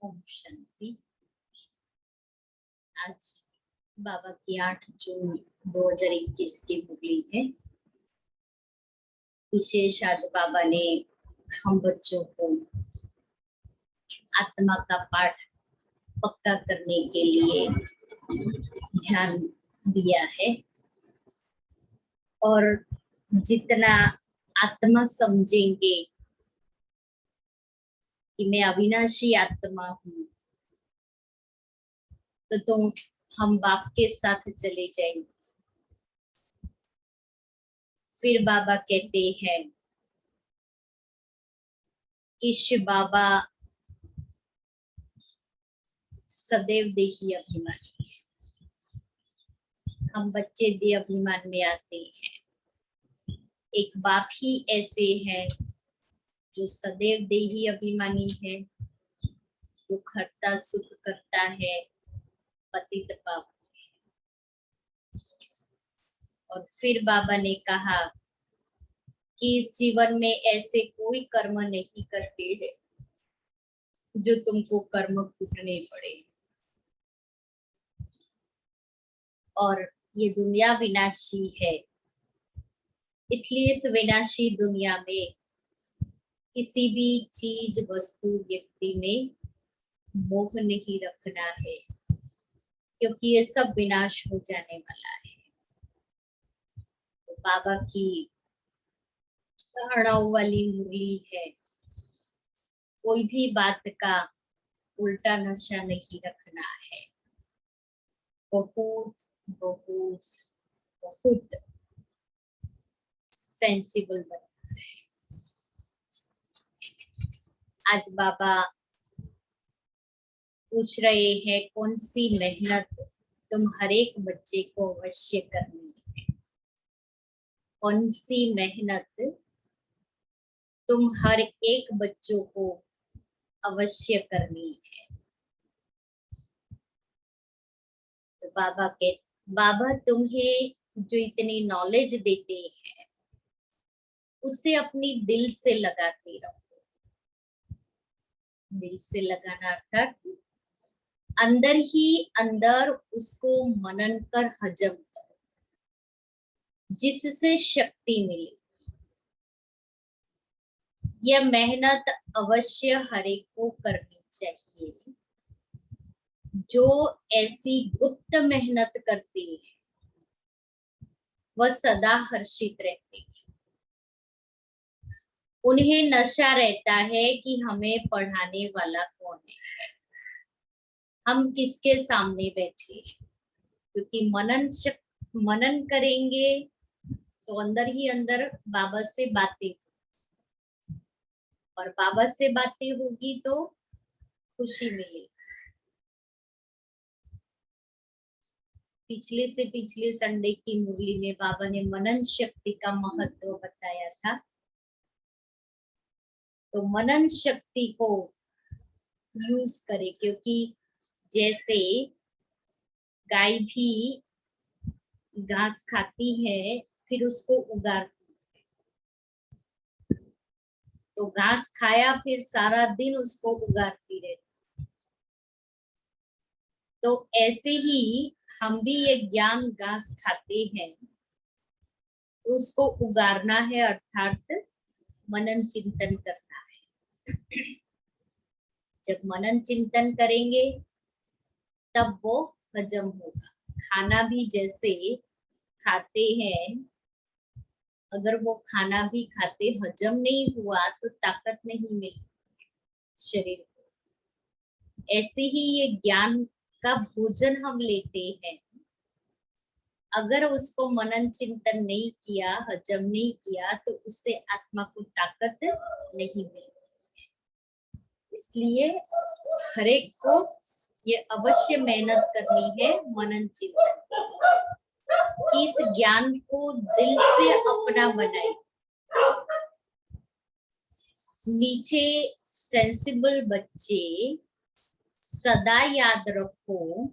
ओम शांति। आज बाबा की 8 जून 2021 की मुरली है। विशेष आज बाबा ने हम बच्चों को आत्मा का पाठ पक्का करने के लिए ध्यान दिया है और जितना आत्मा समझेंगे कि मैं अविनाशी आत्मा हूँ तो हम बाप के साथ चले जाएंगे। फिर बाबा कहते हैं कि शिव बाबा सदैव देही अभिमानी है। हम बच्चे देह अभिमान में आते हैं। एक बाप ही ऐसे है जो सदैव देही अभिमानी है, जो खर्ता सुख करता है, पतित पावन है। और फिर बाबा ने कहा कि इस जीवन में ऐसे कोई कर्म नहीं करते हैं जो तुमको कर्म कूटने पड़े। और ये दुनिया विनाशी है, इसलिए इस विनाशी दुनिया में किसी भी चीज वस्तु व्यक्ति में मोह नहीं रखना है, क्योंकि ये सब विनाश हो जाने वाला है। तो बाबा की अड़ाऊ वाली मुरली है, कोई भी बात का उल्टा नशा नहीं रखना है। बहुत बहुत बहुत सेंसिबल बनना है। आज बाबा पूछ रहे हैं कौन सी मेहनत तुम हर एक बच्चे को अवश्य करनी है। कौन सी मेहनत तुम हर एक बच्चों को अवश्य करनी है। तो बाबा तुम्हें जो इतनी नॉलेज देते हैं उसे अपनी दिल से लगाते रहो। दिल से लगाना अर्थात अंदर ही अंदर उसको मनन कर हजम करो, जिससे शक्ति मिलेगी। यह मेहनत अवश्य हर एक को करनी चाहिए। जो ऐसी गुप्त मेहनत करते हैं वह सदा हर्षित रहते हैं। उन्हें नशा रहता है कि हमें पढ़ाने वाला कौन है, हम किसके सामने बैठे हैं। क्योंकि मनन करेंगे तो अंदर ही अंदर बाबा से बातें, और बाबा से बातें होगी तो खुशी मिलेगी। पिछले से पिछले संडे की मुरली में बाबा ने मनन शक्ति का महत्व बताया था। तो मनन शक्ति को यूज करें, क्योंकि जैसे गाय भी घास खाती है फिर उसको उगाती है, तो घास खाया फिर सारा दिन उसको उगाती रहती। तो ऐसे ही हम भी ये ज्ञान घास खाते हैं, तो उसको उगारना है, अर्थात मनन चिंतन करना है। जब मनन चिंतन करेंगे तब वो हजम होगा। खाना भी जैसे खाते हैं, अगर वो खाना भी खाते हजम नहीं हुआ तो ताकत नहीं मिलती शरीर को। ऐसे ही ये ज्ञान का भोजन हम लेते हैं, अगर उसको मनन चिंतन नहीं किया, हजम नहीं किया, तो उससे आत्मा को ताकत नहीं मिलती। इसलिए हर एक को ये अवश्य मेहनत करनी है मनन चिंतन, कि इस ज्ञान को दिल से अपना बनाए। मीठे सेंसिबल बच्चे सदा याद रखो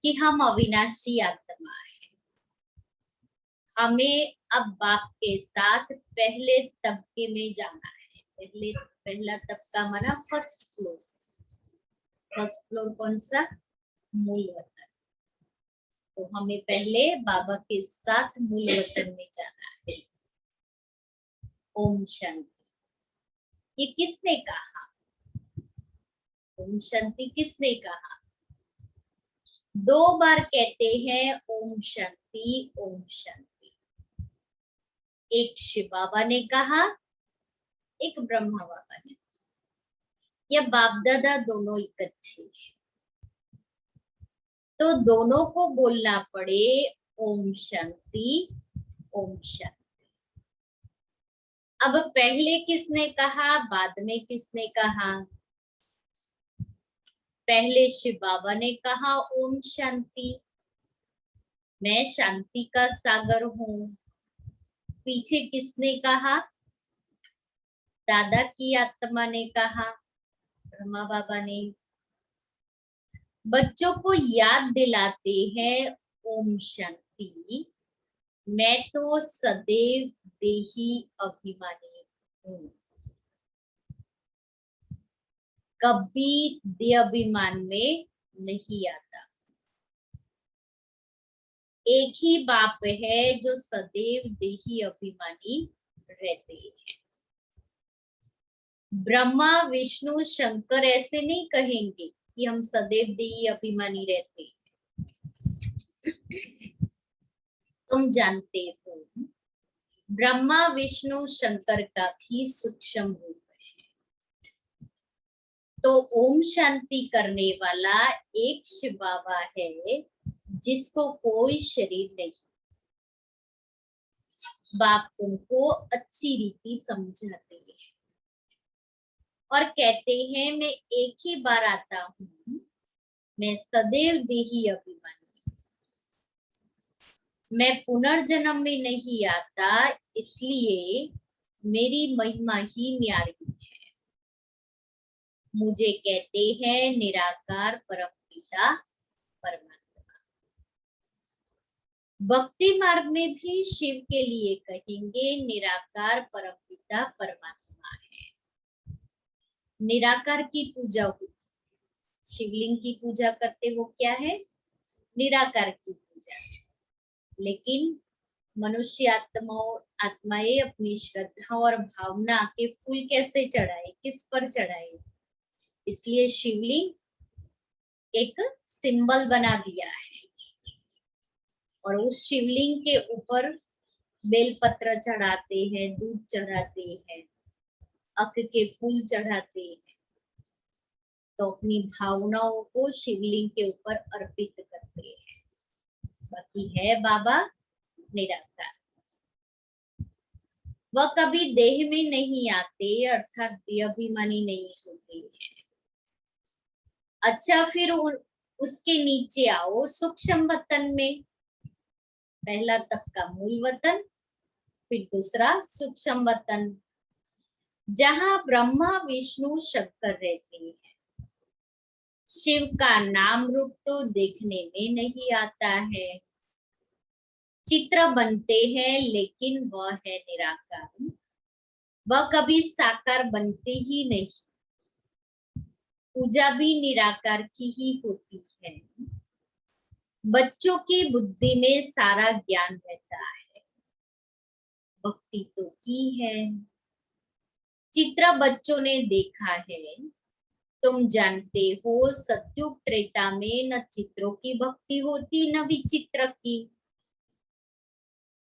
कि हम अविनाशी आत्मा है। हमें अब बाप के साथ पहले तबके में जाना है। पहला तबका माना फर्स्ट फ्लोर। फर्स्ट फ्लोर कौन सा? मूल वतन। तो हमें पहले बाबा के साथ मूल वतन में जाना है। ओम शांति। ये किसने कहा? ओम शांति किसने कहा? 2 बार कहते हैं ओम शांति, ओम शांति। एक शिव बाबा ने कहा, एक ब्रह्मा बाबा ने। या बाप दादा दोनों इकट्ठे, तो दोनों को बोलना पड़े ओम शांति, ओम शांति। अब पहले किसने कहा, बाद में किसने कहा? पहले शिव बाबा ने कहा ओम शांति, मैं शांति का सागर हूं। पीछे किसने कहा? दादा की आत्मा ने कहा, ब्रह्मा बाबा ने। बच्चों को याद दिलाते हैं ओम शांति, मैं तो सदैव देही अभिमानी हूं। कभी देह अभिमान में नहीं आता। एक ही बाप है जो सदैव देही अभिमानी रहते हैं। ब्रह्मा विष्णु शंकर ऐसे नहीं कहेंगे कि हम सदैव देही अभिमानी रहते हैं। तुम जानते हो ब्रह्मा विष्णु शंकर का भी सूक्ष्म रूप है। तो ओम शांति करने वाला एक शिव बाबा है जिसको कोई शरीर नहीं। बाप तुमको अच्छी रीति समझाते हैं और कहते हैं मैं एक ही बार आता हूं, मैं सदैव देही अभिमानी। मैं पुनर्जन्म में नहीं आता, इसलिए मेरी महिमा ही न्यारी है। मुझे कहते हैं निराकार परमपिता परमात्मा। भक्ति मार्ग में भी शिव के लिए कहेंगे निराकार परमपिता परमात्मा है। निराकार की पूजा होती, शिवलिंग की पूजा करते हो, क्या है? निराकार की पूजा। लेकिन मनुष्य आत्माएं अपनी श्रद्धा और भावना के फूल कैसे चढ़ाए, किस पर चढ़ाए? इसलिए शिवलिंग एक सिंबल बना दिया है और उस शिवलिंग के ऊपर बेलपत्र चढ़ाते हैं, दूध चढ़ाते हैं, अख के फूल चढ़ाते हैं। तो अपनी भावनाओं को शिवलिंग के ऊपर अर्पित करते हैं। बाकी है बाबा निराकार। वह कभी देह में नहीं आते, अर्थात देह अभिमानी नहीं होते हैं। अच्छा, फिर उसके नीचे आओ सूक्ष्म वतन में। पहला तबका मूल वतन, फिर दूसरा सूक्ष्म वतन, जहां ब्रह्मा विष्णु शंकर रहते हैं। शिव का नाम रूप तो देखने में नहीं आता है, चित्र बनते हैं, लेकिन वह है निराकार। वह कभी साकार बनते ही नहीं। पूजा भी निराकार की ही होती है। बच्चों की बुद्धि में सारा ज्ञान रहता है, भक्ति तो की है। चित्र बच्चों ने देखा है। तुम जानते हो सत्युग त्रेता में न चित्रों की भक्ति होती न विचित्र की।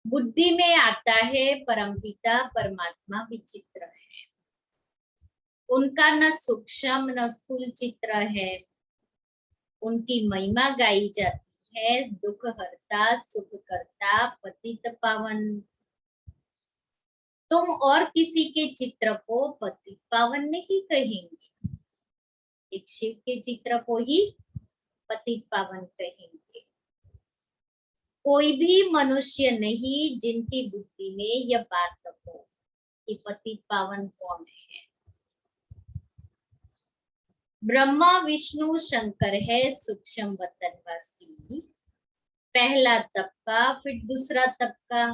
बुद्धि में आता है परमपिता परमात्मा विचित्र है। उनका न सूक्ष्म न स्थूल चित्र है। उनकी महिमा गाई जाती है, दुख हरता सुख करता पतित पावन। तुम और किसी के चित्र को पतित पावन नहीं कहेंगे, एक शिव के चित्र को ही पतित पावन कहेंगे। कोई भी मनुष्य नहीं जिनकी बुद्धि में यह बात हो कि पतित पावन कौन है। ब्रह्मा विष्णु शंकर है सूक्ष्म वतनवासी। पहला तबका, फिर दूसरा तबका,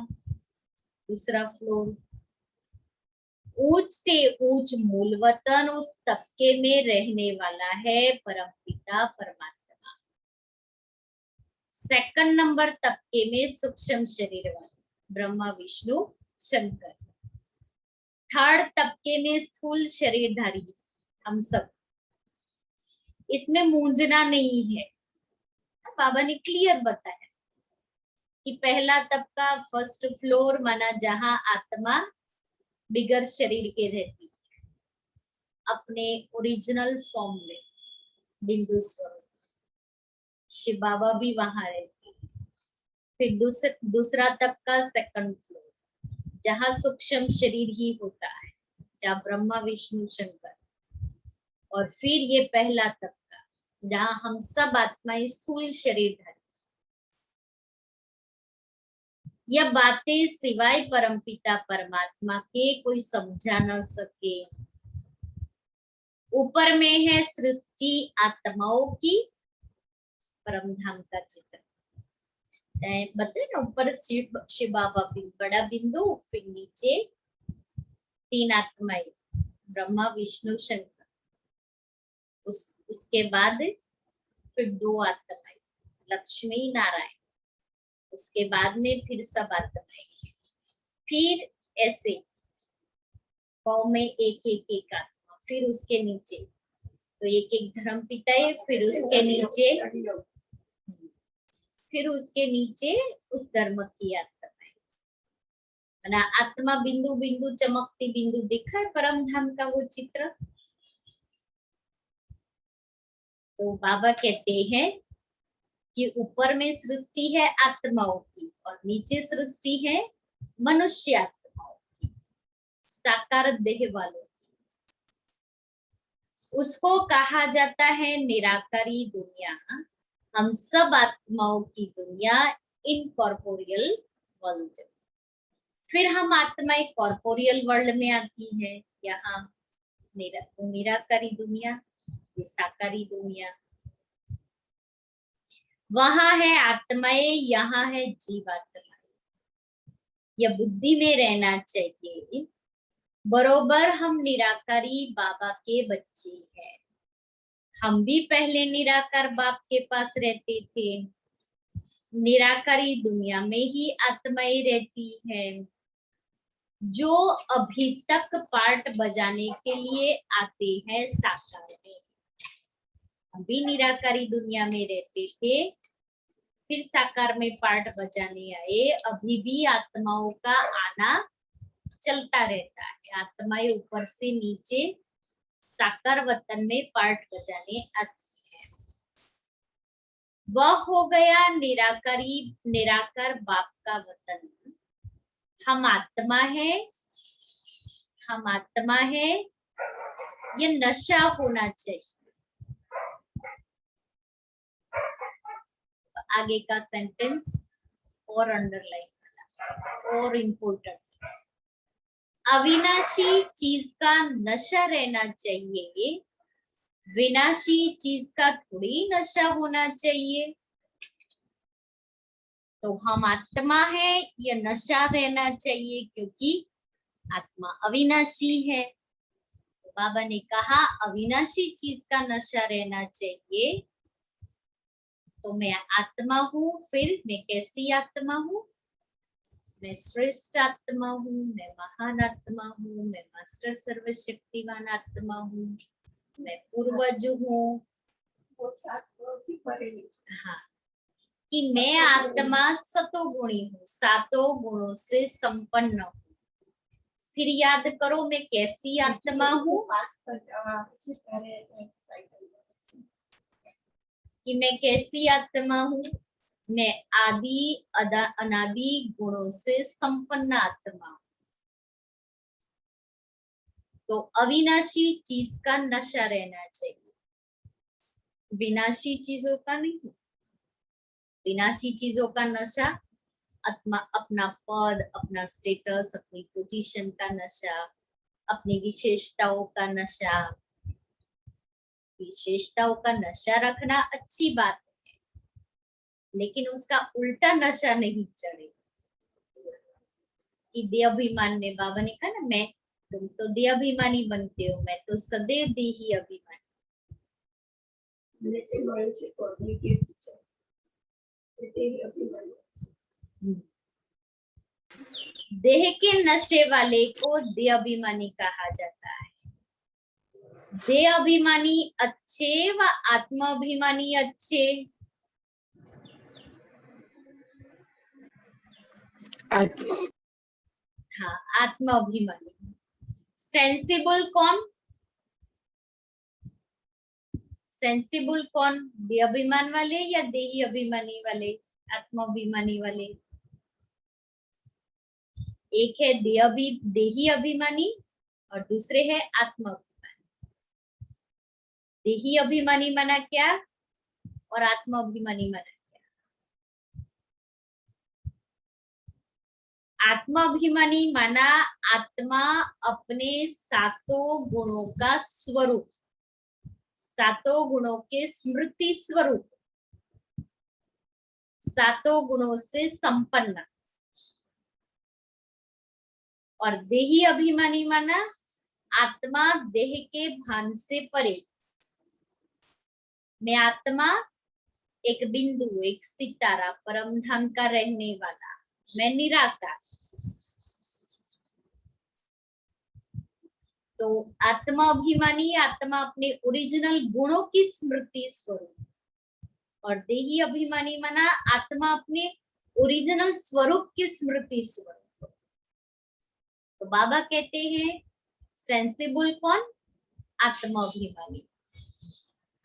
दूसरा फ्लोर। ऊंच से ऊंच मूल वतन उस तबके में रहने वाला है परमपिता परमात्मा। सेकंड नंबर तबके में सूक्ष्म शरीर वाले ब्रह्मा विष्णु शंकर। थर्ड तबके में स्थूल शरीरधारी हम सब। इसमें मूंझना नहीं है, बाबा ने क्लियर बताया कि पहला तबका फर्स्ट फ्लोर माना जहां आत्मा बिगर शरीर के रहती है अपने ओरिजिनल फॉर्म में बिंदु स्वरूप। शिव बाबा भी वहां रहती है। फिर दूसरा तबका सेकंड फ्लोर जहां सूक्ष्म शरीर ही होता है, जहां ब्रह्मा विष्णु शंकर। और फिर ये पहला तबका जहां हम सब आत्माएं स्थूल शरीरधारी। यह बातें सिवाय परमपिता परमात्मा के कोई समझा न सके। ऊपर में है सृष्टि आत्माओं की, परमधाम का चित्र। चाहे बताए ना, ऊपर शिव बाबा बड़ा बिंदु, फिर नीचे तीन आत्माएं ब्रह्मा विष्णु शंकर। उसके बाद फिर दो आत्माएं लक्ष्मी नारायण। उसके बाद में फिर सब आत्माएं। फिर ऐसे पाँव में एक एक एक आत्मा। फिर उसके नीचे तो एक एक धर्म पिता है। फिर उसके नीचे उस धर्म की आत्मा है। आत्मा बिंदु बिंदु चमकती बिंदु दिखा है परम धाम का वो चित्र। तो बाबा कहते हैं कि ऊपर में सृष्टि है आत्माओं की और नीचे सृष्टि है मनुष्य आत्माओं की, साकार देह वालों की। उसको कहा जाता है निराकारी दुनिया। हम सब आत्माओं की दुनिया, इनकॉर्पोरियल वर्ल्ड। फिर हम आत्माएं कॉर्पोरियल वर्ल्ड में आती है। यहाँ निराकारी दुनिया, ये साकारी दुनिया। वहां है आत्माएं, यहाँ है जीवात्माएं। यह बुद्धि में रहना चाहिए। बरोबर हम निराकारी बाबा के बच्चे हैं। हम भी पहले निराकार बाप के पास रहते थे। निराकारी दुनिया में ही आत्माएं रहती है जो अभी तक पार्ट बजाने के लिए आते हैं साकार में। हम भी निराकारी दुनिया में रहते थे, फिर साकार में पार्ट बजाने आए। अभी भी आत्माओं का आना चलता रहता है। आत्माएं ऊपर से नीचे साकार वतन में पार्ट बजाने आती है। वह हो गया निराकार बाप का वतन। हम आत्मा है, हम आत्मा है, ये नशा होना चाहिए। आगे का सेंटेंस और अंडरलाइन वाला और इम्पोर्टेंट। अविनाशी चीज का नशा रहना चाहिए, विनाशी चीज का थोड़ी नशा होना चाहिए। तो हम आत्मा है, यह नशा रहना चाहिए क्योंकि आत्मा अविनाशी है। तो बाबा ने कहा अविनाशी चीज का नशा रहना चाहिए। तो मैं आत्मा हूँ। फिर मैं कैसी आत्मा हूँ? मैं श्रेष्ठ आत्मा हूँ, मैं महान आत्मा हूँ, मैं मास्टर सर्वशक्तिवान आत्मा हूँ, मैं पूर्वज हूँ। हाँ, कि मैं आत्मा सतोगुणी हूँ, सातों गुणों से संपन्न हूँ। फिर याद करो मैं कैसी आत्मा हूँ? कि मैं कैसी आत्मा हूँ? मैं आदि अनादि गुणों से संपन्न आत्मा हूँ। तो अविनाशी चीज का नशा रहना चाहिए, विनाशी चीजों का नहीं। विनाशी चीजों का नशा आत्मा, अपना पद, अपना स्टेटस, अपनी पोजीशन का नशा, अपनी विशेषताओं का नशा। विशेषताओं का नशा रखना अच्छी बात है, लेकिन उसका उल्टा नशा नहीं चढ़े। कि देह अभिमान में बाबा ने कहा ना, मैं तुम तो देहाभिमानी बनते हो, मैं तो सदैव देही अभिमानी। देह के नशे वाले को देह अभिमानी कहा जाता है। देह अभिमानी अच्छे व आत्माभिमानी अच्छे? हाँ, आत्माभिमानी। सेंसिबल कौन? सेंसिबल कौन? देह अभिमान वाले या देही अभिमानी वाले, आत्माभिमानी वाले? एक है देही अभिमानी और दूसरे है आत्माभिमानी। देही अभिमानी माना क्या और आत्माभिमानी माना क्या? आत्माभिमानी माना आत्मा अपने सातों गुणों का स्वरूप, सातों गुणों के स्मृति स्वरूप, सातों गुणों से संपन्न। और देही अभिमानी माना आत्मा देह के भान से परे। मैं आत्मा एक बिंदु, एक सितारा, परम धाम का रहने वाला, मैं निराकार। तो आत्मा अभिमानी आत्मा अपने ओरिजिनल गुणों की स्मृति स्वरूप, और देही अभिमानी माना आत्मा अपने ओरिजिनल स्वरूप की स्मृति स्वरूप। तो बाबा कहते हैं सेंसिबल कौन? आत्माभिमानी।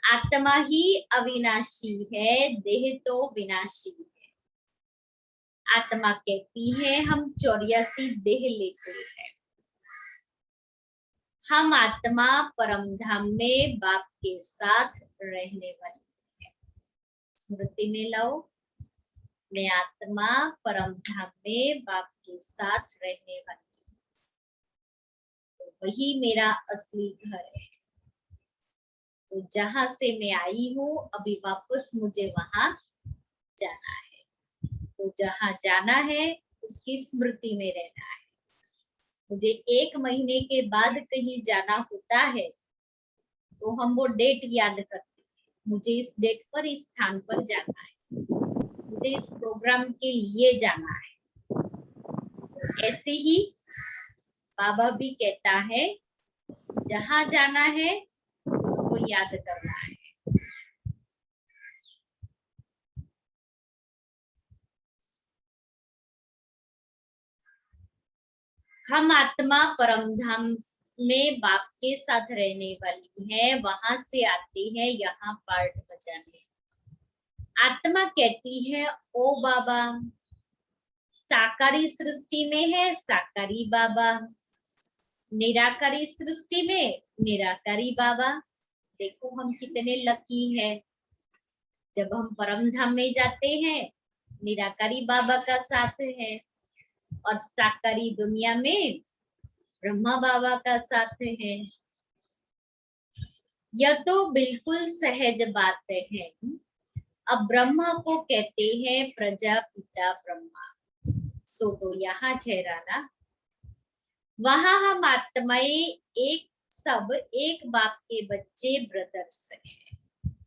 आत्मा ही अविनाशी है, देह तो विनाशी है। आत्मा कहती है हम 84 देह लेते हैं। हम आत्मा परम धाम में बाप के साथ रहने वाली है। स्मृति में लाओ, मैं आत्मा परम धाम में बाप के साथ रहने वाली, तो वही मेरा असली घर है। तो जहां से मैं आई हूँ अभी वापस मुझे वहां जाना है। तो जहां जाना है उसकी स्मृति में रहना है। मुझे 1 महीने के बाद कहीं जाना होता है तो हम वो डेट याद करते हैं, मुझे इस डेट पर इस स्थान पर जाना है, मुझे इस प्रोग्राम के लिए जाना है। ऐसे ही बाबा भी कहता है जहां जाना है उसको याद करना है। हम आत्मा परम धाम में बाप के साथ रहने वाली है, वहां से आते हैं यहाँ पार्ट बजाने। आत्मा कहती है ओ बाबा, साकारी सृष्टि में है साकारी बाबा, निराकारी सृष्टि में निराकारी बाबा। देखो हम कितने लकी है, जब हम परम धाम में जाते हैं निराकारी बाबा का साथ है, और साकारी दुनिया में ब्रह्मा बाबा का साथ है। यह तो बिल्कुल सहज बात है। अब ब्रह्मा को कहते हैं प्रजापिता ब्रह्मा। सो तो यहाँ ठहराना, वहां हम आत्माएं एक सब एक बाप के बच्चे ब्रदर्स हैं।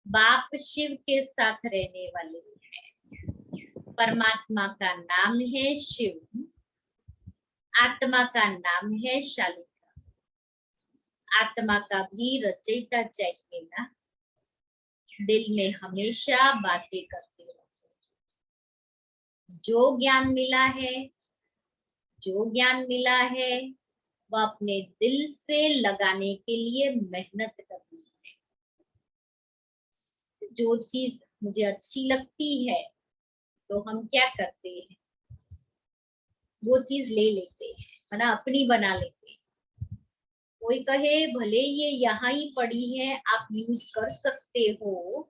बाप शिव के साथ रहने वाले हैं। परमात्मा का नाम है शिव, आत्मा का नाम है शालिका। आत्मा का भी रचयिता चाहिए ना, दिल में हमेशा बातें करते रहो। जो ज्ञान मिला है, जो ज्ञान मिला है वो अपने दिल से लगाने के लिए मेहनत करनी है। जो चीज मुझे अच्छी लगती है तो हम क्या करते हैं, वो चीज ले लेते हैं, है ना, अपनी बना लेते हैं। कोई कहे भले ये यहाँ ही पड़ी है आप यूज कर सकते हो,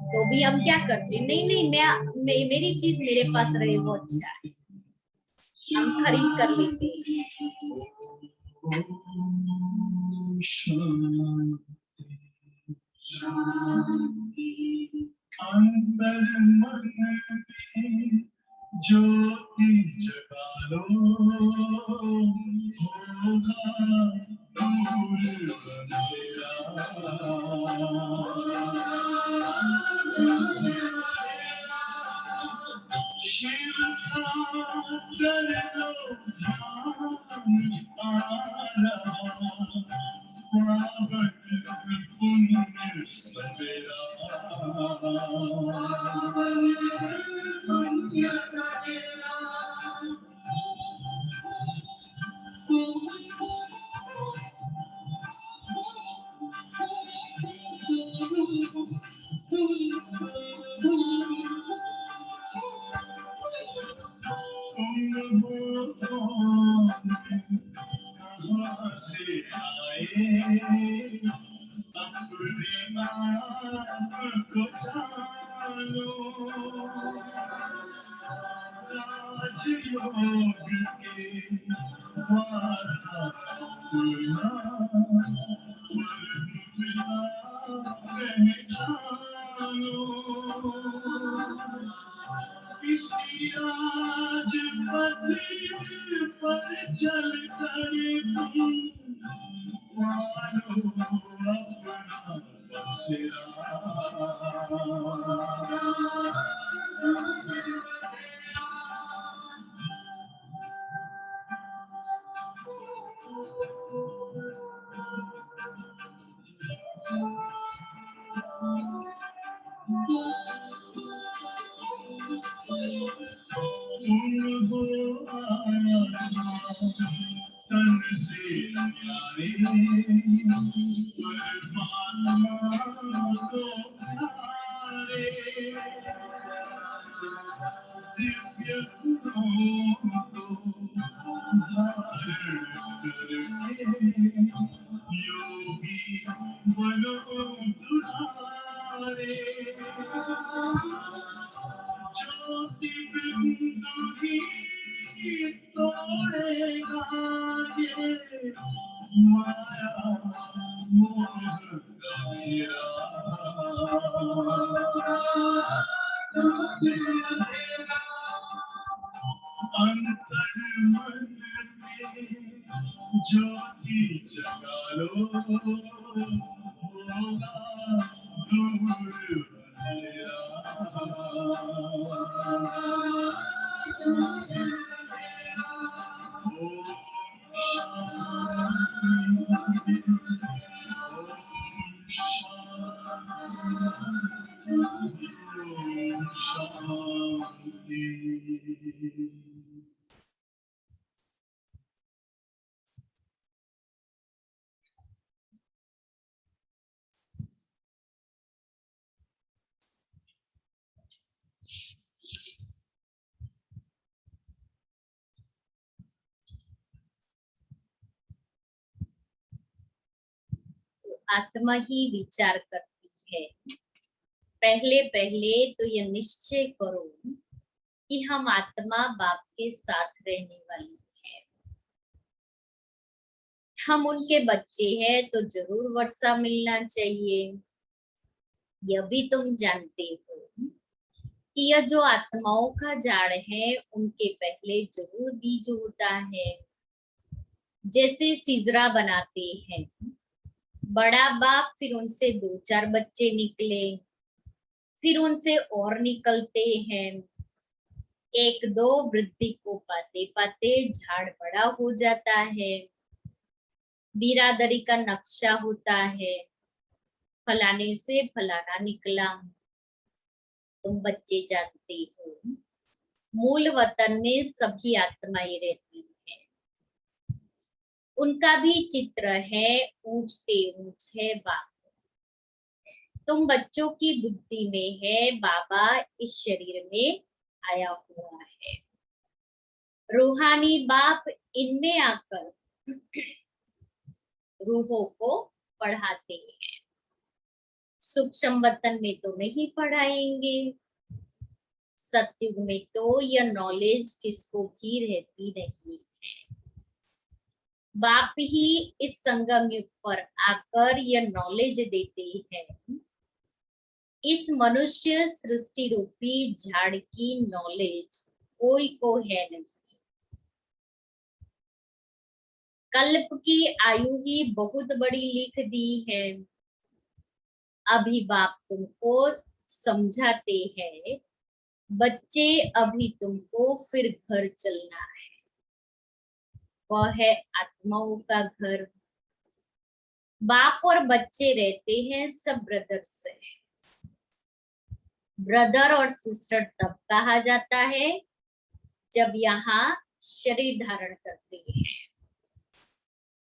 तो भी हम क्या करते हैं, नहीं नहीं मेरी चीज मेरे पास रहे वो अच्छा है, हम खरीद कर लेते हैं। अंदर मन में ज्योति जगा लो, आत्मा ही विचार करती है। पहले पहले तो यह निश्चय करो कि हम आत्मा बाप के साथ रहने वाली है। हम उनके बच्चे हैं तो जरूर वर्षा मिलना चाहिए। यह भी तुम जानते हो कि यह जो आत्माओं का जाड़ है उनके पहले जरूर बीज होता है। जैसे सिजरा बनाते हैं, बड़ा बाप, फिर उनसे 2-4 बच्चे निकले, फिर उनसे और निकलते हैं। 1-2 वृद्धि को पाते पाते झाड़ बड़ा हो जाता है। बिरादरी का नक्शा होता है, फलाने से फलाना निकला। तुम बच्चे जानते हो मूल वतन में सभी आत्माएं रहती हैं। उनका भी चित्र है, ऊंचते ऊंच है बाप। तुम बच्चों की बुद्धि में है बाबा इस शरीर में आया हुआ है। रूहानी बाप इनमें आकर रूहों को पढ़ाते हैं। सूक्ष्म वतन में तो नहीं पढ़ाएंगे। सतयुग में तो यह नॉलेज किसको भी रहती नहीं है। बाप ही इस संगम युग पर आकर यह नॉलेज देते हैं। इस मनुष्य सृष्टि रूपी झाड़ की नॉलेज कोई को है नहीं। कल्प की आयु ही बहुत बड़ी लिख दी है। अभी बाप तुमको समझाते हैं, बच्चे अभी तुमको फिर घर चलना है। वह है आत्माओं का घर। बाप और बच्चे रहते हैं सब ब्रदर्स से। ब्रदर और सिस्टर तब कहा जाता है जब यहाँ शरीर धारण करते हैं।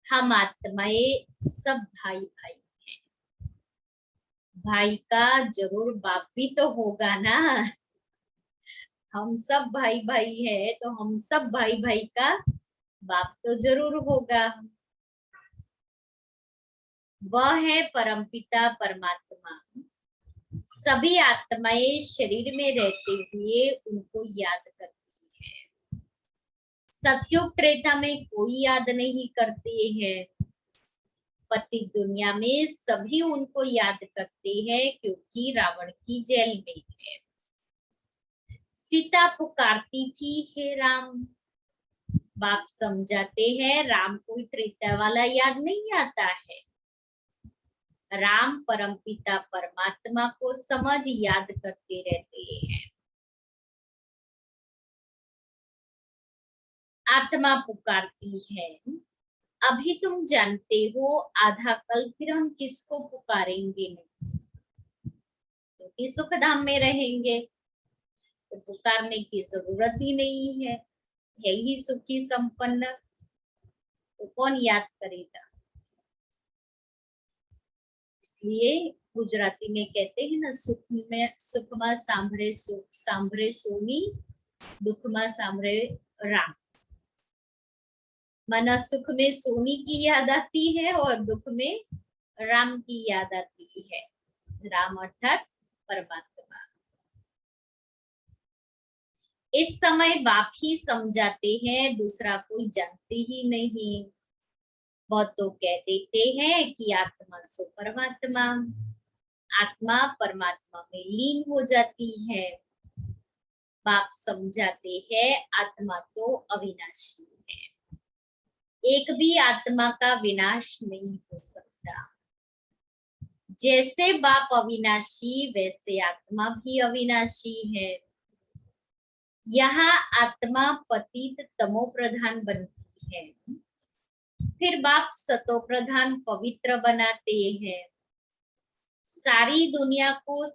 हम आत्माएं सब भाई भाई हैं। भाई का जरूर बाप भी तो होगा ना। हम सब भाई भाई है तो हम सब भाई भाई का बाप तो जरूर होगा। वह है परमपिता परमात्मा। सभी आत्माएं शरीर में रहते हुए उनको याद करती है। सत्युग त्रेता में कोई याद नहीं करते हैं। पति दुनिया में सभी उनको याद करते हैं क्योंकि रावण की जेल में है। सीता पुकारती थी, हे राम। बाप समझाते हैं राम कोई त्रेता वाला याद नहीं आता है। राम परमपिता परमात्मा को समझ याद करते रहते हैं। आत्मा पुकारती है, अभी तुम जानते हो आधा कल फिर हम किसको पुकारेंगे नहीं, क्योंकि सुख धाम में रहेंगे तो पुकारने की जरूरत ही नहीं है। यही सुखी संपन्न, तो कौन याद करेगा। इसलिए गुजराती में कहते हैं ना, सुख में सांभरे सुख सांभरे सोनी, दुख में सांभरे राम। माना सुख में सोनी की याद आती है और दुख में राम की याद आती है। राम अर्थात परमात्मा। इस समय बाप ही समझाते हैं, दूसरा कोई जानते ही नहीं। बहुत तो कह देते हैं कि आत्मा सो परमात्मा, आत्मा परमात्मा में लीन हो जाती है। बाप समझाते हैं आत्मा तो अविनाशी है, एक भी आत्मा का विनाश नहीं हो सकता। जैसे बाप अविनाशी वैसे आत्मा भी अविनाशी है। यहाँ आत्मा पतित तमो प्रधान बनती है, फिर बाप सतो प्रधान पवित्र बनाते हैं। सारी दुनिया को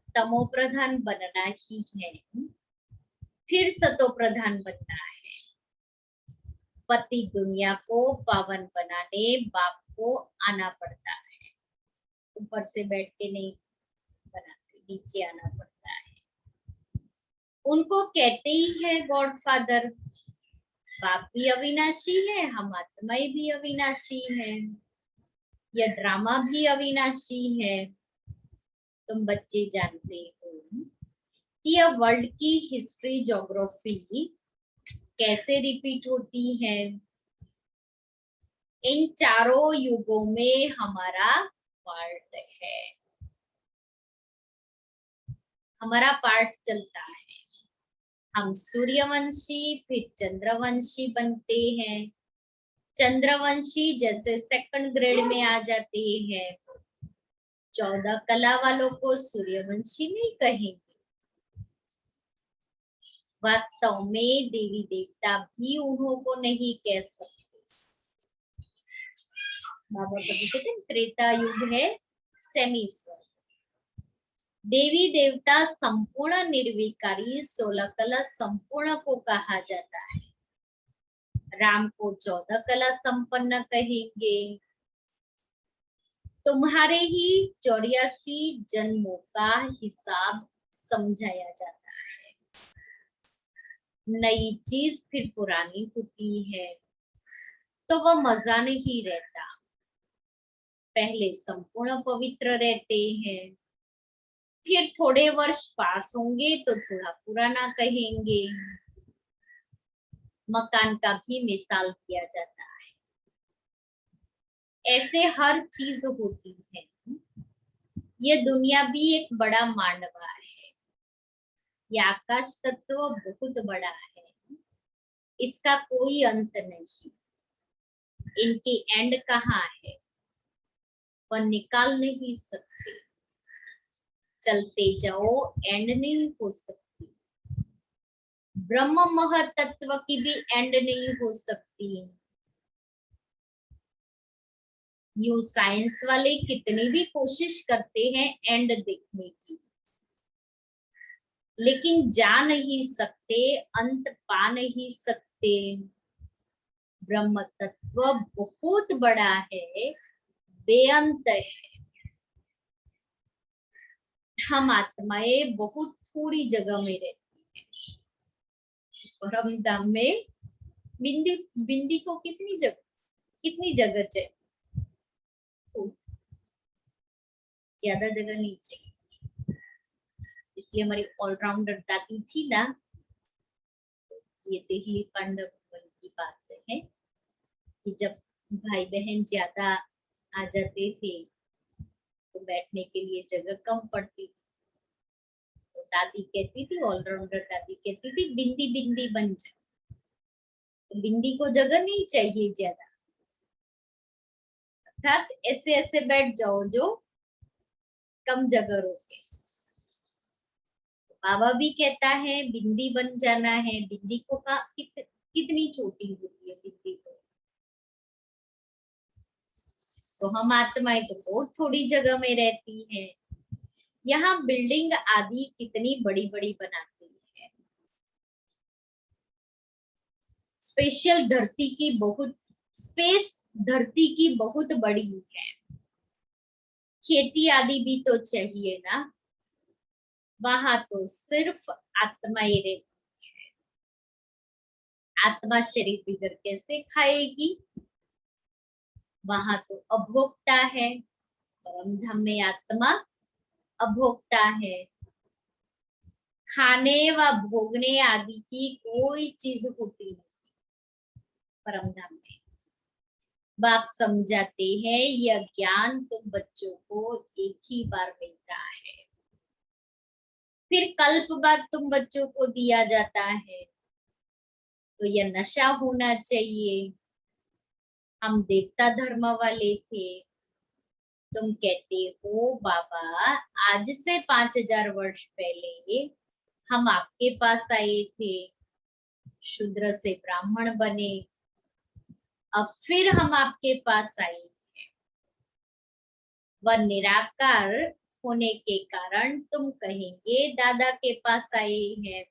तमो प्रधान बनना ही है, फिर सतो प्रधान बनना है। पति दुनिया को पावन बनाने बाप को आना पड़ता है। ऊपर से बैठ के नहीं बनाते, नीचे आना पड़ता है। उनको कहते ही है गॉड फादर। बाप भी अविनाशी है, हम आत्माएं भी अविनाशी है, यह ड्रामा भी अविनाशी है। तुम बच्चे जानते हो कि यह वर्ल्ड की हिस्ट्री ज्योग्राफी कैसे रिपीट होती है। इन चारों युगों में हमारा पार्ट है, हमारा पार्ट चलता है। हम सूर्यवंशी फिर चंद्रवंशी बनते हैं। चंद्रवंशी जैसे सेकंड ग्रेड में आ जाते हैं। 14 कला वालों को सूर्यवंशी नहीं कहेंगे। वास्तव में देवी देवता भी उन्हों को नहीं कह सकते। बाबा कभी कहते हैं त्रेता युग है सेमीश्वर। देवी देवता संपूर्ण निर्विकारी 16 कला संपूर्ण को कहा जाता है। राम को 14 कला संपन्न कहेंगे। तुम्हारे ही 84 जन्मों का हिसाब समझाया जाता है। नई चीज फिर पुरानी होती है तो वह मजा नहीं रहता। पहले संपूर्ण पवित्र रहते हैं, फिर थोड़े वर्ष पास होंगे तो थोड़ा पुराना कहेंगे। मकान का भी मिसाल किया जाता है। ऐसे हर चीज होती है। ये दुनिया भी एक बड़ा मांडवा है। ये आकाश तत्व बहुत बड़ा है, इसका कोई अंत नहीं। इनकी एंड कहाँ है? पर निकाल नहीं सकते। चलते जाओ, एंड नहीं हो सकती। ब्रह्म महतत्व की भी एंड नहीं हो सकती। यू साइंस वाले कितनी भी कोशिश करते हैं एंड देखने की, लेकिन जा नहीं सकते, अंत पा नहीं सकते। ब्रह्म तत्व बहुत बड़ा है, बेअंत है। हम आत्माएं बहुत थोड़ी जगह में रहती हैं। परम धाम में बिंदी बिंदी को कितनी जगह चाहिए? ज्यादा जगह नहीं चाहिए। इसलिए हमारी ऑलराउंडर दादी थी ना, ये देहली पांडव की बात है कि जब भाई बहन ज्यादा आ जाते थे तो बैठने के लिए जगह कम पड़ती थी। तो दादी कहती थी, ऑलराउंडर दादी कहती थी, बिंदी बिंदी बन जा। तो बिंदी को जगह नहीं चाहिए ज्यादा, अर्थात ऐसे ऐसे बैठ जाओ जो कम जगह रोके। बाबा भी कहता है बिंदी बन जाना है। बिंदी को कितनी छोटी होती है बिंदी तो हम आत्माएं तो बहुत थोड़ी जगह में रहती हैं। यहाँ बिल्डिंग आदि कितनी बड़ी बड़ी बनाती है। स्पेशल धरती की बहुत स्पेस धरती की बहुत बड़ी है। खेती आदि भी तो चाहिए ना, वहां तो सिर्फ आत्माएं रहती है। आत्मा शरीर बिगर कैसे खाएगी? वहां तो अभोक्ता है। परम धाम में आत्मा अभोक्ता है। खाने व भोगने आदि की कोई चीज होती नहीं परम धाम में। बाप समझाते हैं यह ज्ञान तुम बच्चों को एक ही बार मिलता है, फिर कल्प बाद तुम बच्चों को दिया जाता है। तो यह नशा होना चाहिए। हम देवता धर्म वाले थे। तुम कहते हो बाबा आज से 5000 वर्ष पहले हम आपके पास आए थे, शूद्र से ब्राह्मण बने, अब फिर हम आपके पास आए हैं। वह निराकार होने के कारण तुम कहेंगे दादा के पास आए हैं।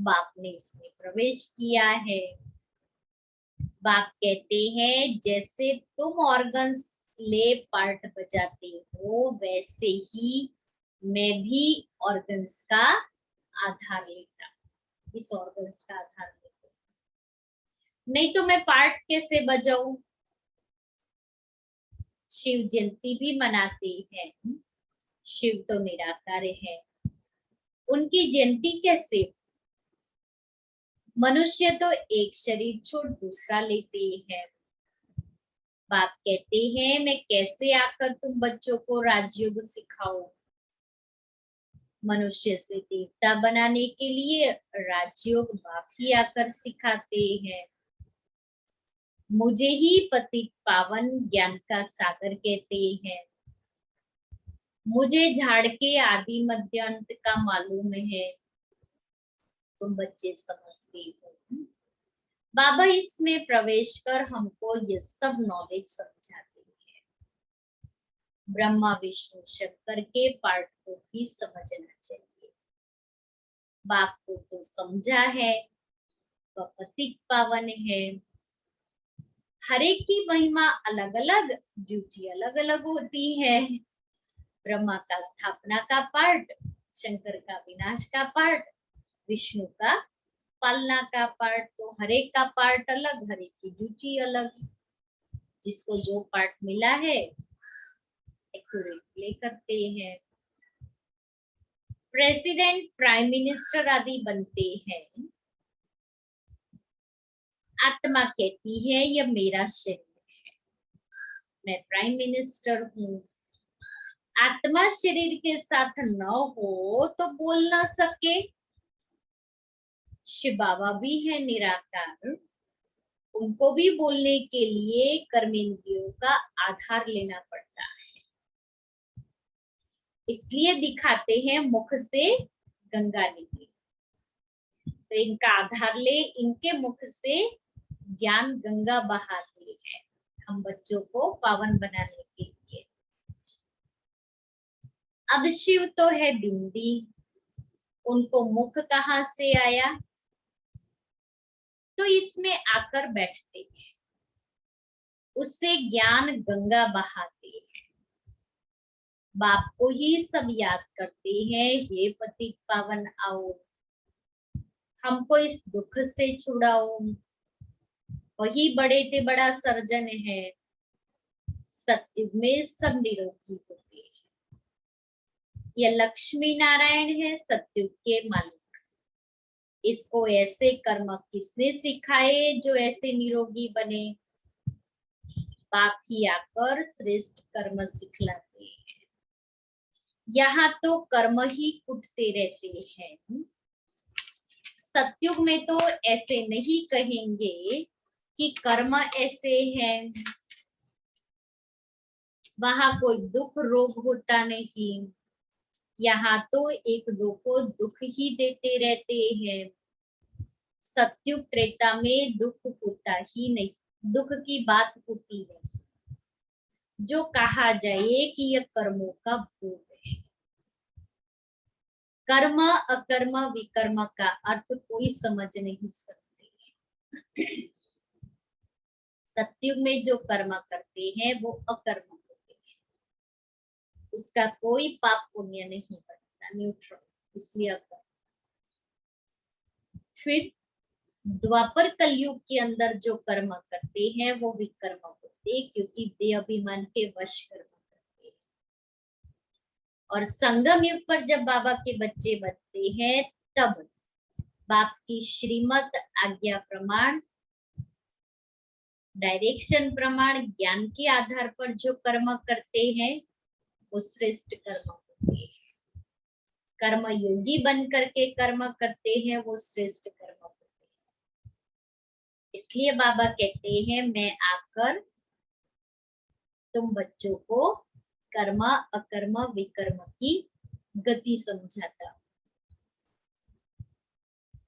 बाप ने इसमें प्रवेश किया है। बाप कहते हैं जैसे तुम ऑर्गन्स ले पार्ट बजाते हो, वैसे ही मैं भी ऑर्गन्स का आधार लेता, इस ऑर्गन्स का आधार लेता। नहीं तो मैं पार्ट कैसे बजाऊं? शिव जयंती भी मनाते हैं। शिव तो निराकार है, उनकी जयंती कैसे? मनुष्य तो एक शरीर छोड़ दूसरा लेते हैं। बाप कहते हैं मैं कैसे आकर तुम बच्चों को राजयोग सिखाऊं? मनुष्य से देवता बनाने के लिए राजयोग बाप ही आकर सिखाते हैं। मुझे ही पतित पावन ज्ञान का सागर कहते हैं। मुझे झाड़ के आदि मध्य अंत का मालूम है, तुम बच्चे समझते हो। बाबा इसमें प्रवेश कर हमको ये सब नॉलेज समझाते हैं। ब्रह्मा विष्णु शंकर के पार्ट को भी समझना चाहिए। बाप को तो समझा है, वह पतित पावन है। हर एक की महिमा अलग अलग, ड्यूटी अलग अलग होती है। ब्रह्मा का स्थापना का पार्ट, शंकर का विनाश का पार्ट, विष्णु का पालना का पार्ट। तो हर एक का पार्ट अलग, हर एक की ड्यूटी अलग। जिसको जो पार्ट मिला है एक्यूरेट प्ले करते हैं। प्रेसिडेंट, प्राइम मिनिस्टर आदि बनते हैं। आत्मा कहती है यह मेरा शरीर है, मैं प्राइम मिनिस्टर हूँ। आत्मा शरीर के साथ न हो तो बोल ना सके। शिव बाबा भी है निराकार, उनको भी बोलने के लिए कर्मेंद्रियों का आधार लेना पड़ता है, इसलिए दिखाते हैं मुख से गंगा निकली। तो इनका आधार ले, इनके मुख से ज्ञान गंगा बहाती है हम बच्चों को पावन बनाने के लिए। अब शिव तो है बिंदी, उनको मुख कहाँ से आया? तो इसमें आकर बैठते हैं, उससे ज्ञान गंगा बहाते हैं, बाप को ही सब याद करते हैं, हे पतित पावन आओ, हमको इस दुख से छुड़ाओ, वही बड़े से बड़ा सर्जन है, सत्युग में सब निरोगी होते हैं। यह लक्ष्मी नारायण है सत्युग के मालिक, इसको ऐसे कर्म किसने सिखाए जो ऐसे निरोगी बने? बाप ही आकर श्रेष्ठ कर्म सिखलाते हैं। यहाँ तो कर्म ही कुटते रहते हैं। सत्युग में तो ऐसे नहीं कहेंगे कि कर्म ऐसे हैं, वहां कोई दुख रोग होता नहीं, यहाँ तो एक दो को दुख ही देते रहते हैं। सत्युग त्रेता में दुख होता ही नहीं, दुख की बात होती नहीं। जो कहा जाए कि यह कर्मों का भोग है। कर्म अकर्म विकर्म का अर्थ कोई समझ नहीं सकते। सत्युग में जो कर्म करते हैं वो अकर्म होते हैं, उसका कोई पाप पुण्य नहीं बनता, न्यूट्रल, इसलिए अकर्म। फिर द्वापर कलयुग के अंदर जो कर्म करते हैं वो विकर्म होते, क्योंकि देह अभिमान के वश कर्म करते हैं। और संगम युग पर जब बाबा के बच्चे बनते हैं तब बाप की श्रीमत आज्ञा प्रमाण डायरेक्शन प्रमाण ज्ञान के आधार पर जो कर्म करते हैं वो श्रेष्ठ कर्म होते हैं। कर्म योगी बन करके कर्म करते हैं वो श्रेष्ठ कर्म होते हैं। इसलिए बाबा कहते हैं मैं आकर तुम बच्चों को कर्म अकर्म विकर्म की गति समझाता।